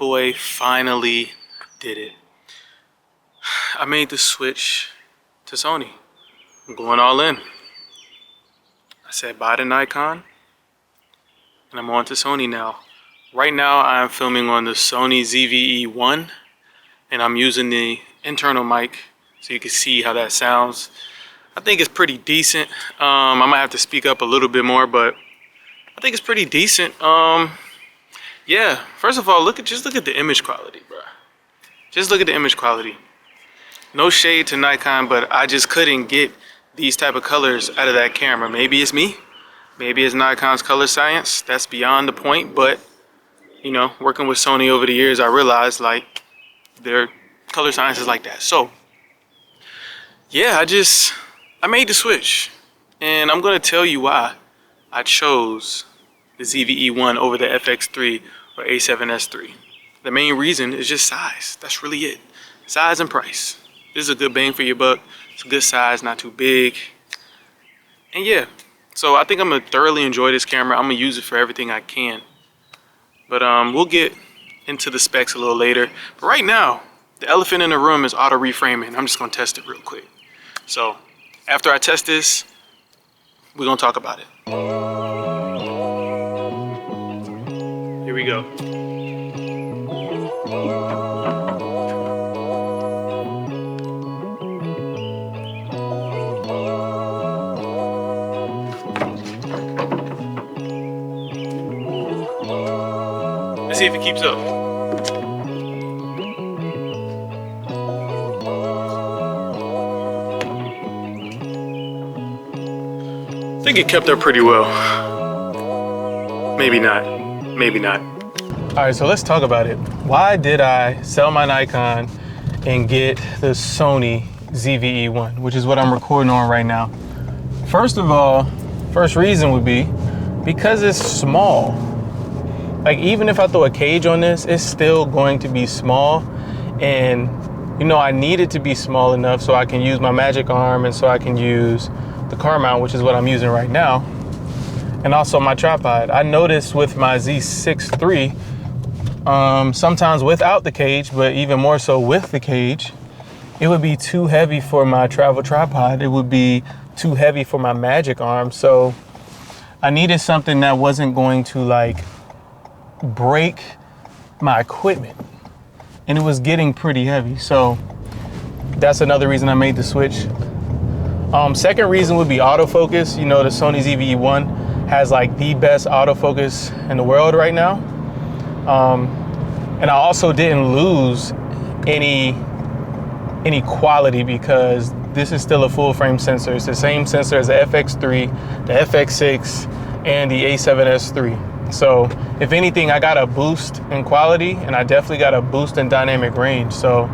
boy finally did it. I made the switch to Sony. I'm going all in. I said bye to Nikon, and I'm on to Sony now. Right now I'm filming on the Sony ZV-E1, and I'm using the internal mic so you can see how that sounds. I think it's pretty decent. I might have to speak up a little bit more, but I think it's pretty decent. Yeah, first of all, just look at the image quality, bro. Just look at the image quality. No shade to Nikon, but I just couldn't get these type of colors out of that camera. Maybe it's me, maybe it's Nikon's color science. That's beyond the point, but you know, working with Sony over the years, I realized like their color science is like that. So yeah, I made the switch, and I'm gonna tell you why I chose the ZV-E1 over the FX3 or A7S III. The main reason is just size. That's really it. Size and price. This is a good bang for your buck. It's a good size, not too big. And yeah, so I think I'm gonna thoroughly enjoy this camera. I'm gonna use it for everything I can. But we'll get into the specs a little later. But right now, the elephant in the room is auto-reframing. I'm just gonna test it real quick. So after I test this, we're gonna talk about it. Here we go. Let's see if it keeps up. I think it kept up pretty well. Maybe not. Maybe not. All right, so let's talk about it. Why did I sell my Nikon and get the Sony ZV-E1, which is what I'm recording on right now? First of all, first reason would be because it's small. Like, even if I throw a cage on this, it's still going to be small. And, you know, I need it to be small enough so I can use my magic arm and so I can use the car mount, which is what I'm using right now. And also my tripod. I noticed with my Z6 III, sometimes without the cage, but even more so with the cage, it would be too heavy for my travel tripod. It would be too heavy for my magic arm. So I needed something that wasn't going to like break my equipment, and it was getting pretty heavy. So that's another reason I made the switch. Second reason would be autofocus. You know, the Sony ZV-E1 has like the best autofocus in the world right now. And I also didn't lose any quality because this is still a full frame sensor. It's the same sensor as the FX3, the FX6, and the A7S III. So if anything, I got a boost in quality, and I definitely got a boost in dynamic range. So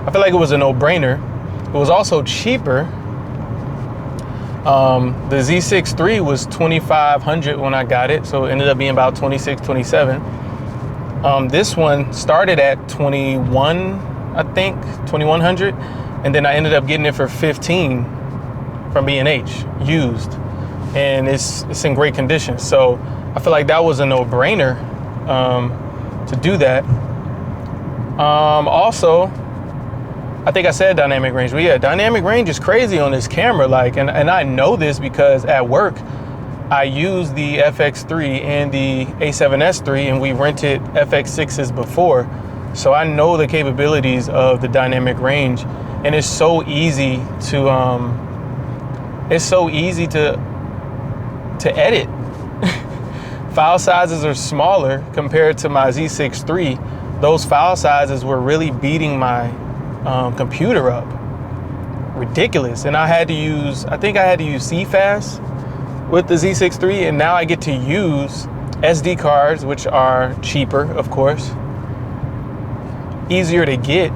I feel like it was a no-brainer. It was also cheaper. The Z6 III was $2,500 when I got it, so it ended up being about $2,600, $2,700. This one started at $2,100, I think, $2,100, and then I ended up getting it for $1,500 from B&H, used, and it's in great condition. So I feel like that was a no-brainer to do that. Also, I think I said dynamic range, but yeah, dynamic range is crazy on this camera. Like, and I know this because at work, I use the FX3 and the A7S III, and we rented FX6s before. So I know the capabilities of the dynamic range, and it's so easy to edit. File sizes are smaller compared to my Z6 III. Those file sizes were really beating my computer up. Ridiculous. And I think I had to use CFast with the Z6 III, and now I get to use SD cards, which are cheaper, of course, easier to get,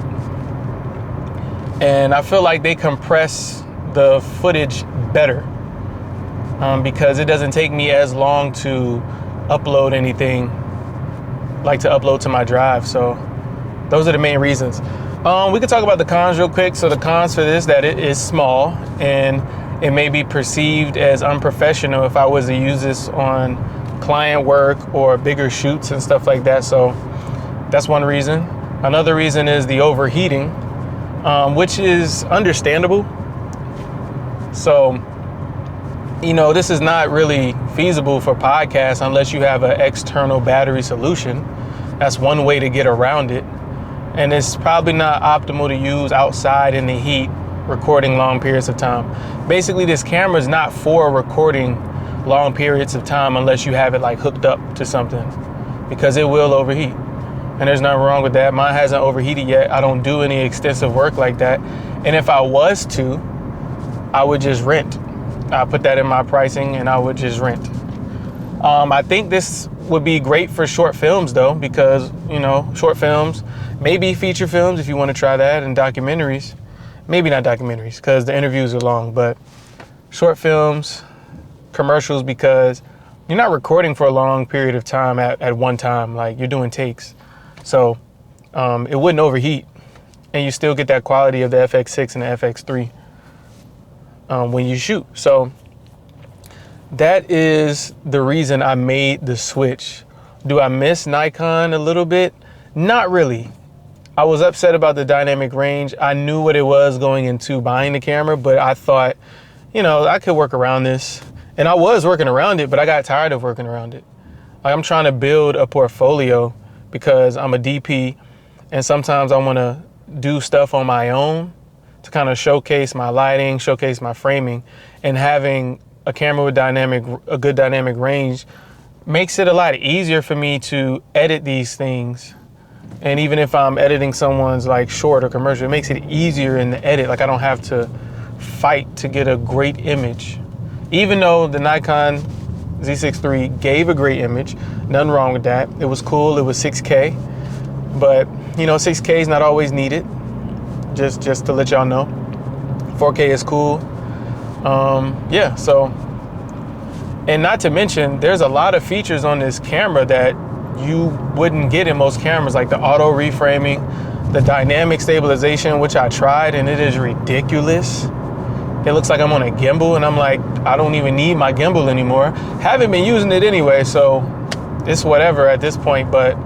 and I feel like they compress the footage better because it doesn't take me as long to upload anything, like to upload to my drive. So those are the main reasons. We can talk about the cons real quick. So the cons for this, that it is small and it may be perceived as unprofessional if I was to use this on client work or bigger shoots and stuff like that. So That's one reason. Another reason is the overheating, which is understandable. So, you know, this is not really feasible for podcasts unless you have an external battery solution. That's one way to get around it. And it's probably not optimal to use outside in the heat, recording long periods of time. Basically, this camera is not for recording long periods of time unless you have it like hooked up to something, because it will overheat. And there's nothing wrong with that. Mine hasn't overheated yet. I don't do any extensive work like that. And if I was to, I would just rent. I put that in my pricing and I would just rent. I think this would be great for short films though, because, you know, short films, maybe feature films if you want to try that, and documentaries. Maybe not documentaries because the interviews are long, but short films, commercials, because you're not recording for a long period of time at one time. Like, you're doing takes. So it wouldn't overheat, and you still get that quality of the FX6 and the FX3 when you shoot. So that is the reason I made the switch. Do I miss Nikon a little bit? Not really. I was upset about the dynamic range. I knew what it was going into buying the camera, but I thought, you know, I could work around this. And I was working around it, but I got tired of working around it. Like, I'm trying to build a portfolio because I'm a DP, and sometimes I want to do stuff on my own to kind of showcase my lighting, showcase my framing, and having a camera with a good dynamic range makes it a lot easier for me to edit these things. And even if I'm editing someone's like short or commercial, it makes it easier in the edit. Like, I don't have to fight to get a great image. Even though the Nikon Z6 III gave a great image, nothing wrong with that. It was cool, it was 6K, but you know, 6K is not always needed. Just to let y'all know, 4K is cool. Yeah, so, and not to mention, there's a lot of features on this camera that you wouldn't get in most cameras, like the auto-reframing, the dynamic stabilization, which I tried, and it is ridiculous. It looks like I'm on a gimbal, and I'm like, I don't even need my gimbal anymore. Haven't been using it anyway, so it's whatever at this point. But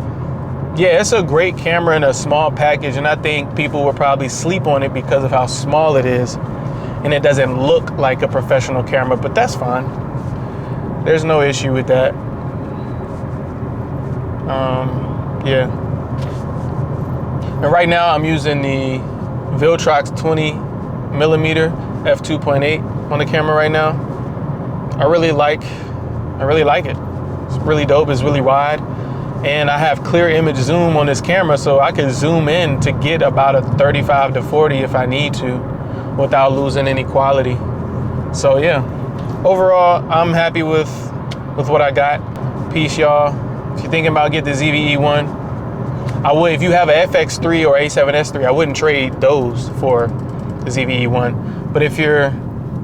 yeah, it's a great camera in a small package, and I think people will probably sleep on it because of how small it is, and it doesn't look like a professional camera, but that's fine. There's no issue with that. Yeah. And right now I'm using the Viltrox 20mm f2.8 on the camera right now. I really like it. It's really dope. It's really wide, and I have clear image zoom on this camera, so I can zoom in to get about a 35 to 40 if I need to without losing any quality. So yeah, overall I'm happy with what I got. Peace, y'all. If you're thinking about getting the ZVE1, I would. If you have an FX3 or A7S III, I wouldn't trade those for the ZVE1. But if you're,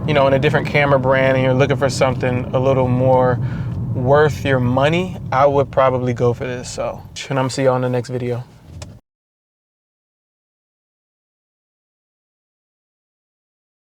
you know, in a different camera brand and you're looking for something a little more worth your money, I would probably go for this. So, and I'm see y'all in the next video.